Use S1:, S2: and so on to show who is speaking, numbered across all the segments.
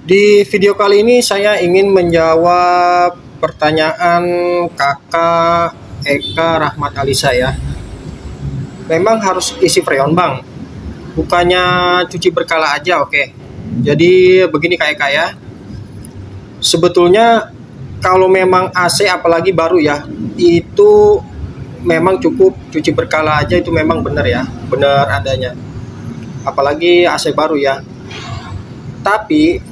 S1: Di video kali ini saya ingin menjawab pertanyaan Kakak Eka Rahmat Alisa ya. Memang harus isi freon bang, bukannya cuci berkala aja, oke. Jadi begini Kak Eka ya. Sebetulnya kalau memang AC apalagi baru ya, itu memang cukup cuci berkala aja, itu memang benar ya, benar adanya. Apalagi AC baru ya. Tapi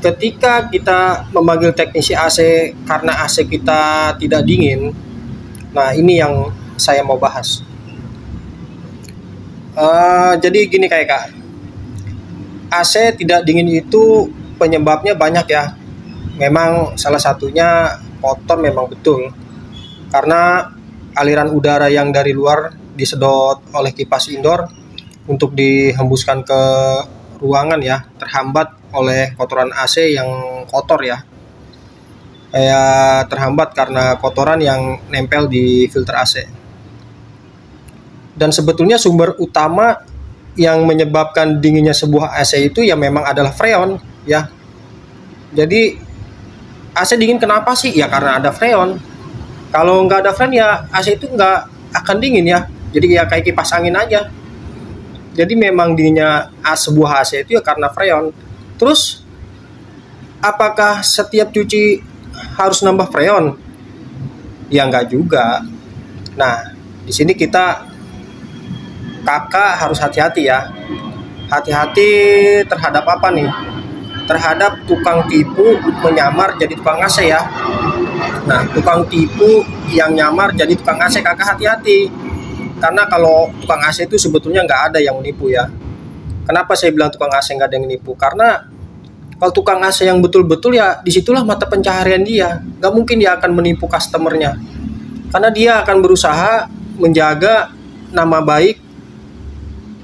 S1: ketika kita memanggil teknisi AC karena AC kita tidak dingin, nah ini yang saya mau bahas. Jadi gini Kak, AC tidak dingin itu penyebabnya banyak ya. Memang salah satunya kotor, memang betul. Karena aliran udara yang dari luar disedot oleh kipas indoor untuk dihembuskan ke ruangan ya, terhambat oleh kotoran AC yang kotor ya. Terhambat karena kotoran yang nempel di filter AC. Dan sebetulnya sumber utama yang menyebabkan dinginnya sebuah AC itu ya memang adalah freon ya. Jadi AC dingin kenapa sih? Ya karena ada freon. Kalau nggak ada freon ya AC itu nggak akan dingin ya. Jadi ya kayak kipas angin aja. Jadi memang dinginnya sebuah AC itu ya karena freon. Terus apakah setiap cuci harus nambah freon? Ya nggak juga. Nah, di sini kakak harus hati-hati ya. Hati-hati terhadap apa nih? Terhadap tukang tipu menyamar jadi tukang AC ya. Nah, tukang tipu yang nyamar jadi tukang AC, kakak hati-hati. Karena kalau tukang AC itu sebetulnya nggak ada yang menipu ya. Kenapa saya bilang tukang AC nggak ada yang menipu? Karena kalau tukang AC yang betul-betul ya disitulah mata pencaharian dia. Nggak mungkin dia akan menipu customernya. Karena dia akan berusaha menjaga nama baik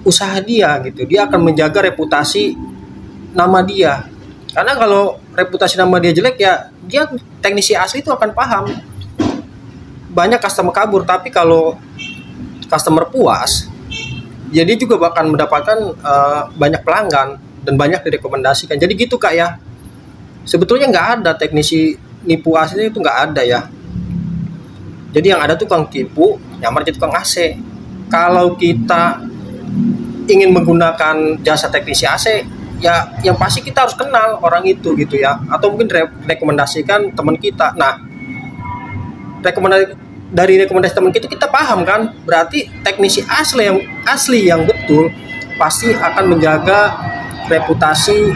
S1: usaha dia gitu. Dia akan menjaga reputasi nama dia. Karena kalau reputasi nama dia jelek ya dia teknisi asli itu akan paham. Banyak customer kabur, tapi kalau customer puas, jadi juga bahkan mendapatkan banyak pelanggan dan banyak direkomendasikan. Jadi gitu Kak ya. Sebetulnya nggak ada teknisi nipu asli itu, nggak ada ya. Jadi yang ada tukang tipu nyamar jadi tukang AC. Kalau kita ingin menggunakan jasa teknisi AC, ya yang pasti kita harus kenal orang itu gitu ya. Atau mungkin rekomendasikan teman kita. Nah, dari rekomendasi teman kita paham kan, berarti teknisi asli yang betul pasti akan menjaga reputasi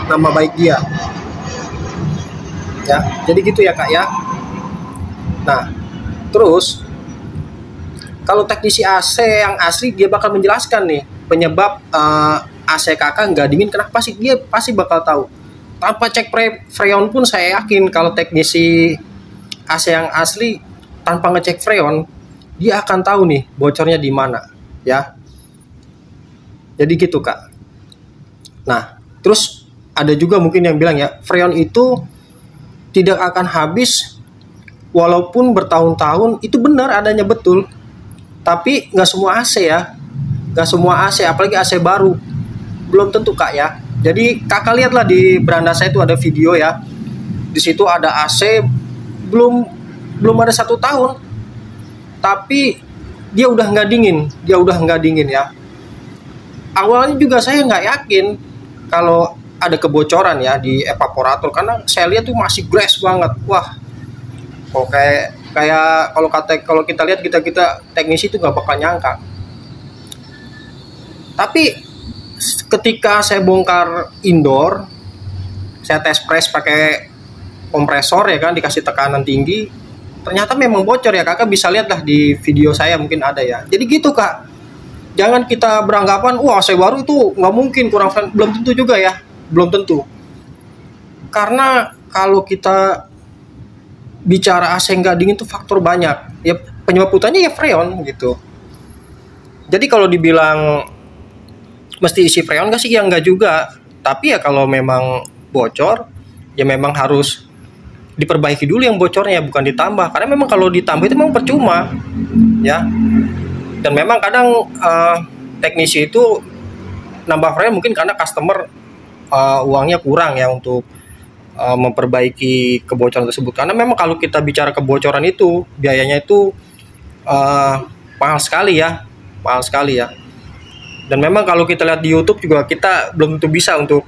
S1: nama baik dia ya. Jadi gitu ya Kak ya. Nah terus kalau teknisi AC yang asli dia bakal menjelaskan nih penyebab AC kakak nggak dingin kenapa sih, dia pasti bakal tahu. Tanpa cek freon pun saya yakin kalau teknisi AC yang asli tanpa ngecek freon, dia akan tahu nih bocornya di mana, ya. Jadi gitu Kak. Nah, terus ada juga mungkin yang bilang ya, freon itu tidak akan habis walaupun bertahun-tahun. Itu benar adanya, betul. Tapi nggak semua AC ya, nggak semua AC, apalagi AC baru. Belum tentu Kak ya. Jadi kakak lihatlah di beranda saya itu ada video ya. Di situ ada AC belum ada 1 tahun, tapi dia udah nggak dingin ya. Awalnya juga saya nggak yakin kalau ada kebocoran ya di evaporator, karena saya lihat tuh masih glass banget. Wah, kok kayak kalau kita lihat kita teknisi itu nggak bakal nyangka. Tapi ketika saya bongkar indoor, saya tes press pakai kompresor ya kan, dikasih tekanan tinggi, ternyata memang bocor ya. Kakak bisa lihat lah di video saya, mungkin ada ya. Jadi gitu Kak, jangan kita beranggapan wah AC baru itu nggak mungkin kurang freon. Belum tentu juga ya, belum tentu. Karena kalau kita bicara AC nggak dingin itu faktor banyak ya, penyebab utamanya ya freon gitu. Jadi kalau dibilang mesti isi freon nggak sih, ya nggak juga. Tapi ya kalau memang bocor ya memang harus diperbaiki dulu yang bocornya, bukan ditambah. Karena memang kalau ditambah itu memang percuma ya. Dan memang kadang teknisi itu nambah freon mungkin karena customer uangnya kurang ya untuk memperbaiki kebocoran tersebut. Karena memang kalau kita bicara kebocoran itu biayanya itu mahal sekali ya, mahal sekali ya. Dan memang kalau kita lihat di YouTube juga kita belum tentu bisa untuk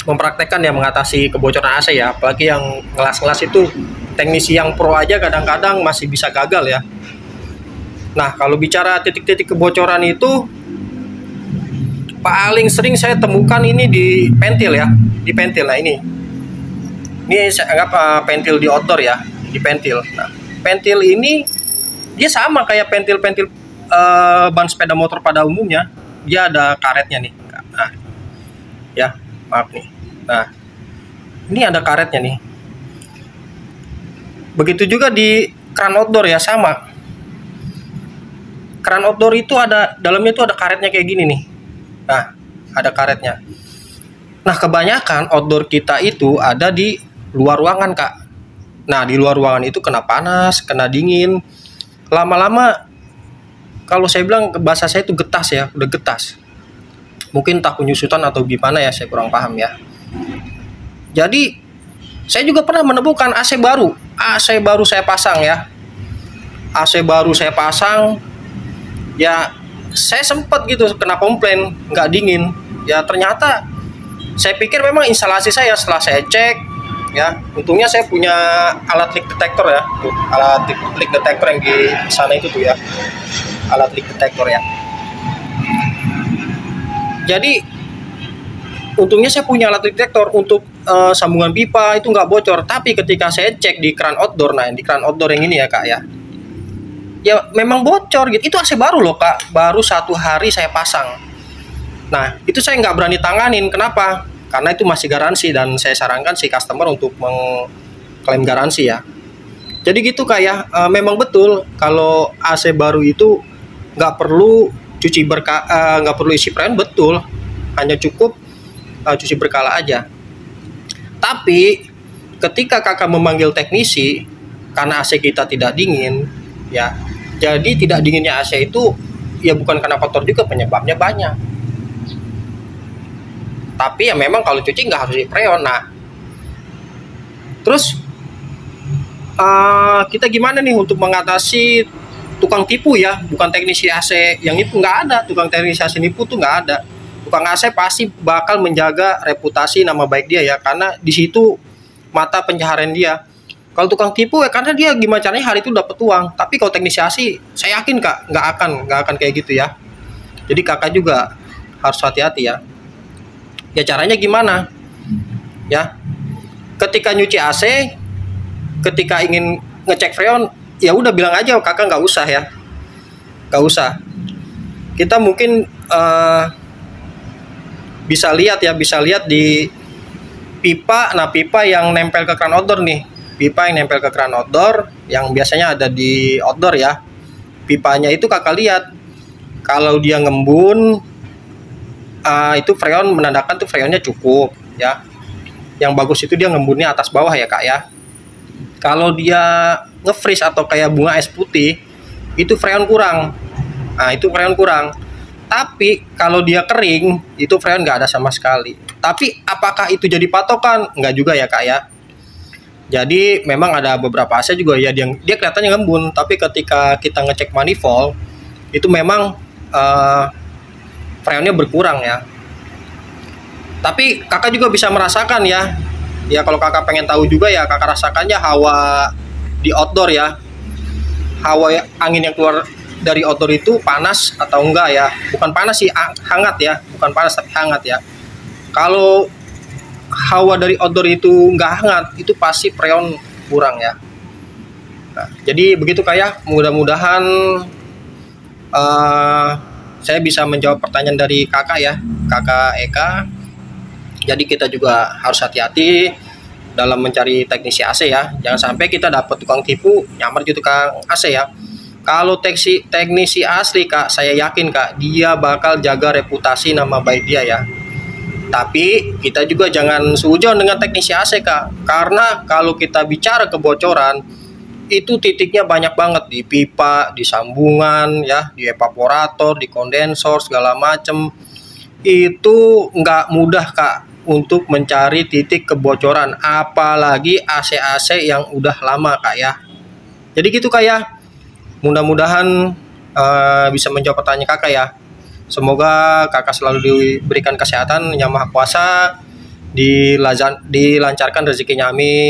S1: mempraktekkan ya mengatasi kebocoran AC ya. Apalagi yang ngelas-ngelas itu teknisi yang pro aja kadang-kadang masih bisa gagal ya. Nah, kalau bicara titik-titik kebocoran itu paling sering saya temukan ini di pentil ya, di pentil. Nah, ini saya anggap pentil di outdoor ya, di pentil. Nah, pentil ini dia sama kayak pentil-pentil ban sepeda motor pada umumnya. Dia ada karetnya nih. Nah, ya, maaf nih. Nah, ini ada karetnya nih. Begitu juga di kran outdoor ya, sama. Kran outdoor itu ada dalamnya itu ada karetnya kayak gini nih. Nah, ada karetnya. Nah, kebanyakan outdoor kita itu ada di luar ruangan, Kak. Nah, di luar ruangan itu kena panas, kena dingin. Lama-lama kalau saya bilang bahasa saya itu getas ya, udah getas. Mungkin tak penyusutan atau gimana ya, saya kurang paham ya. Jadi, saya juga pernah menemukan AC baru. AC baru saya pasang ya. AC baru saya pasang. Ya, saya sempat gitu kena komplain nggak dingin. Ya, ternyata saya pikir memang instalasi saya setelah saya cek ya, untungnya saya punya alat leak detector ya, tuh, alat leak detector yang di sana itu tuh ya, alat leak detector ya. Jadi untungnya saya punya alat leak detector untuk sambungan pipa itu nggak bocor. Tapi ketika saya cek di kran outdoor, nah di kran outdoor yang ini ya Kak ya, ya memang bocor gitu. Itu AC baru loh Kak, baru 1 hari saya pasang. Nah itu saya nggak berani tanganin. Kenapa? Karena itu masih garansi dan saya sarankan si customer untuk mengklaim garansi ya. Jadi gitu Kak ya, memang betul kalau AC baru itu nggak perlu nggak perlu isi freon, betul, hanya cukup cuci berkala aja. Tapi ketika kakak memanggil teknisi karena AC kita tidak dingin ya, jadi tidak dinginnya AC itu ya bukan karena faktor juga, penyebabnya banyak. Tapi ya memang kalau cuci nggak harus di freon. Nah, terus kita gimana nih untuk mengatasi tukang tipu ya, bukan teknisi AC yang nipu, nggak ada. Tukang teknisi AC nipu tuh nggak ada. Tukang AC pasti bakal menjaga reputasi nama baik dia ya, karena di situ mata pencaharian dia. Kalau tukang tipu ya karena dia gimana caranya hari itu dapat uang. Tapi kalau teknisi AC saya yakin Kak nggak akan kayak gitu ya. Jadi kakak juga harus hati-hati ya. Ya caranya gimana? Ya, ketika nyuci AC, ketika ingin ngecek freon, ya udah bilang aja kakak nggak usah ya, nggak usah. Kita mungkin bisa lihat di pipa. Nah pipa yang nempel ke kran outdoor nih, pipa yang nempel ke kran outdoor, yang biasanya ada di outdoor ya. Pipanya itu kakak lihat, kalau dia ngembun. Itu freon menandakan tuh freonnya cukup ya. Yang bagus itu dia ngembunnya atas bawah ya Kak ya. Kalau dia nge-freeze atau kayak bunga es putih, itu freon kurang. Nah itu freon kurang. Tapi kalau dia kering, itu freon nggak ada sama sekali. Tapi apakah itu jadi patokan? Nggak juga ya Kak ya. Jadi memang ada beberapa AC juga ya dia kelihatannya ngembun, tapi ketika kita ngecek manifold itu memang freonnya berkurang ya. Tapi kakak juga bisa merasakan ya. Ya kalau kakak pengen tahu juga ya, kakak rasakannya hawa di outdoor ya. Hawa angin yang keluar dari outdoor itu panas atau enggak ya. Bukan panas sih, hangat ya. Bukan panas tapi hangat ya. Kalau hawa dari outdoor itu enggak hangat, itu pasti freon kurang ya. Nah, jadi begitu kayak mudah-mudahan saya bisa menjawab pertanyaan dari kakak ya, kakak Eka. Jadi kita juga harus hati-hati dalam mencari teknisi AC ya. Jangan sampai kita dapat tukang tipu nyamar gitu tukang AC ya. Kalau teknisi asli Kak, saya yakin Kak, dia bakal jaga reputasi nama baik dia ya. Tapi kita juga jangan seujon dengan teknisi AC Kak. Karena kalau kita bicara kebocoran, itu titiknya banyak banget, di pipa, di sambungan ya, di evaporator, di kondensor segala macem. itu nggak mudah Kak untuk mencari titik kebocoran, apalagi AC-AC yang udah lama Kak ya. Jadi gitu Kak ya, mudah-mudahan bisa menjawab pertanyaan Kakak ya. Semoga Kakak selalu diberikan kesehatan yang maha kuasa, dilancarkan rezekinya, amin.